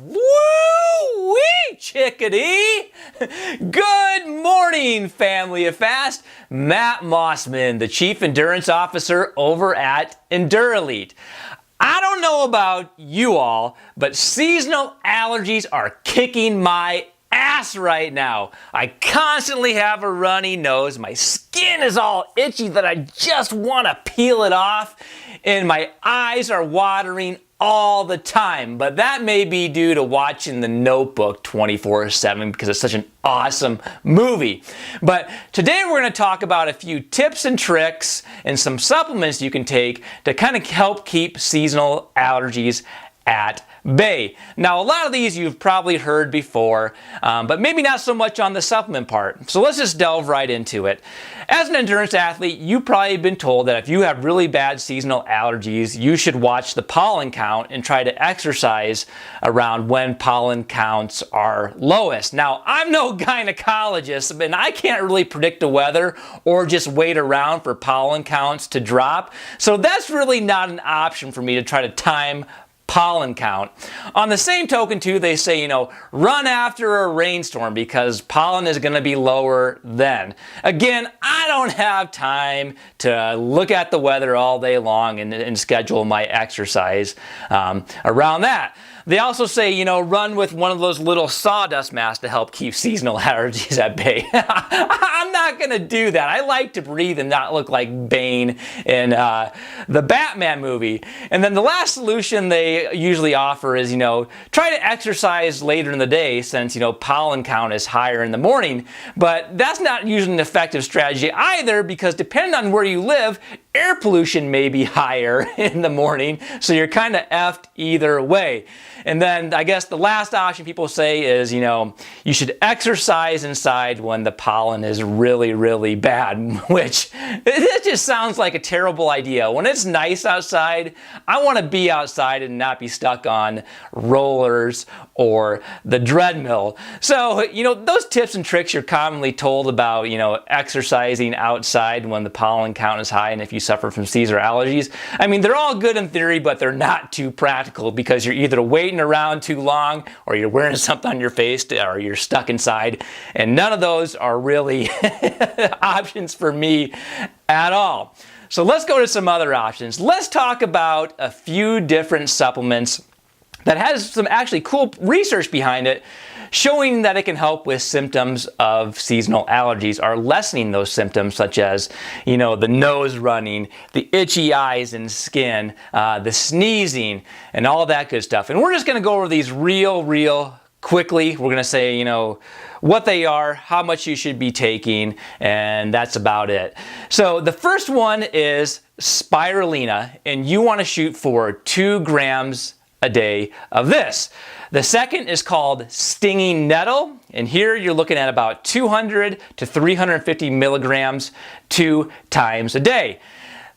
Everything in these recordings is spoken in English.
Woo-wee, chickadee! Good morning, family of fast. Matt Mossman, the Chief Endurance Officer over at EndurElite. I don't know about you all, but seasonal allergies are kicking my ass right now. I constantly have a runny nose. My skin is all itchy that I just want to peel it off, and my eyes are watering all the time. But that may be due to watching The Notebook 24/7 because it's such an awesome movie. But today we're going to talk about a few tips and tricks and some supplements you can take to kind of help keep seasonal allergies at bay. Now, a lot of these you've probably heard before, but maybe not so much on the supplement part. So let's just delve right into it. As an endurance athlete, you've probably been told that if you have really bad seasonal allergies, you should watch the pollen count and try to exercise around when pollen counts are lowest. Now, I'm no gynecologist, and I can't really predict the weather or just wait around for pollen counts to drop. So that's really not an option for me to try to time pollen count. On the same token too, they say, run after a rainstorm because pollen is going to be lower then. Again, I don't have time to look at the weather all day long and schedule my exercise around that. They also say, run with one of those little sawdust masks to help keep seasonal allergies at bay. I'm not going to do that. I like to breathe and not look like Bane in the Batman movie. And then the last solution they usually offer is, try to exercise later in the day since, pollen count is higher in the morning. But that's not usually an effective strategy either because depending on where you live, air pollution may be higher in the morning, so you're kind of effed either way. And then I guess the last option people say is, you should exercise inside when the pollen is really, really bad, which it just sounds like a terrible idea. When it's nice outside, I want to be outside and not be stuck on rollers or the treadmill. So, those tips and tricks you're commonly told about, exercising outside when the pollen count is high and if you suffer from seasonal allergies. I mean, they're all good in theory, but they're not too practical because you're either waiting around too long or you're wearing something on your face or you're stuck inside. And none of those are really options for me at all. So let's go to some other options. Let's talk about a few different supplements that has some actually cool research behind it showing that it can help with symptoms of seasonal allergies or lessening those symptoms such as, the nose running, the itchy eyes and skin, the sneezing, and all that good stuff. And we're just going to go over these real quickly. We're going to say, what they are, how much you should be taking, and that's about it. So the first one is spirulina, and you want to shoot for 2 grams a day of this. The second is called stinging nettle, and here you're looking at about 200 to 350 milligrams 2 times a day.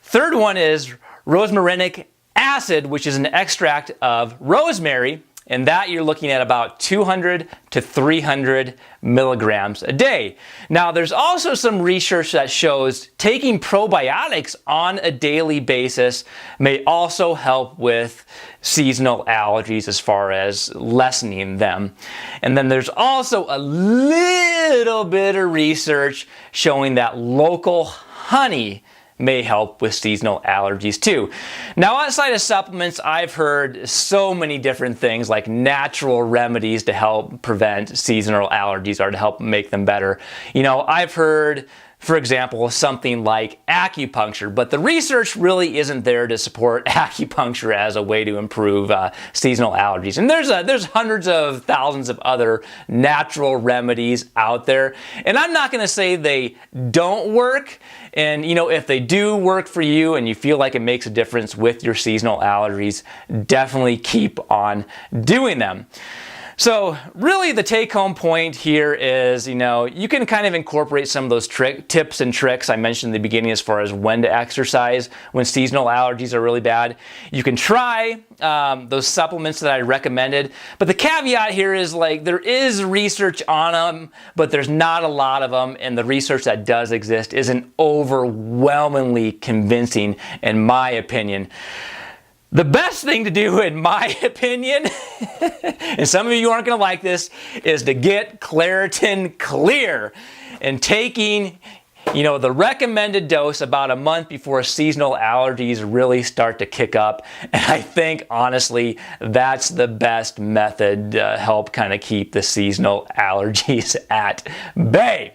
Third one is rosmarinic acid, which is an extract of rosemary, and that you're looking at about 200 to 300 milligrams a day. Now, there's also some research that shows taking probiotics on a daily basis may also help with seasonal allergies as far as lessening them. And then there's also a little bit of research showing that local honey may help with seasonal allergies too. Now, outside of supplements, I've heard so many different things like natural remedies to help prevent seasonal allergies or to help make them better. I've heard, for example, something like acupuncture, but the research really isn't there to support acupuncture as a way to improve seasonal allergies. And there's hundreds of thousands of other natural remedies out there, and I'm not going to say they don't work. And if they do work for you and you feel like it makes a difference with your seasonal allergies, definitely keep on doing them. So really the take-home point here is, you can kind of incorporate some of those tips and tricks I mentioned in the beginning as far as when to exercise when seasonal allergies are really bad. You can try those supplements that I recommended, but the caveat here is there is research on them, but there's not a lot of them, and the research that does exist isn't overwhelmingly convincing in my opinion. The best thing to do, in my opinion, and some of you aren't going to like this, is to get Claritin Clear. And taking, the recommended dose about a month before seasonal allergies really start to kick up. And I think, honestly, that's the best method to help kind of keep the seasonal allergies at bay.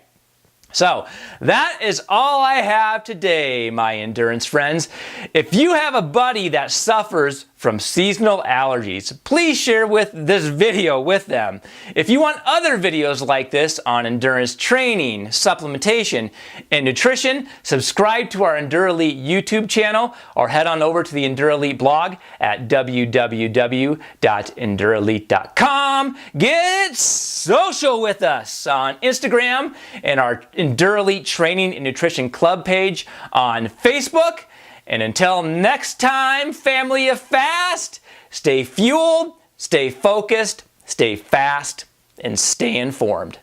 So that is all I have today, my endurance friends. If you have a buddy that suffers from seasonal allergies, please share this video with them. If you want other videos like this on endurance training, supplementation, and nutrition, subscribe to our EndurElite YouTube channel or head on over to the EndurElite blog at www.endurelite.com. Get social with us on Instagram and our EndurElite Training and Nutrition Club page on Facebook. And until next time, family of fast, stay fueled, stay focused, stay fast, and stay informed.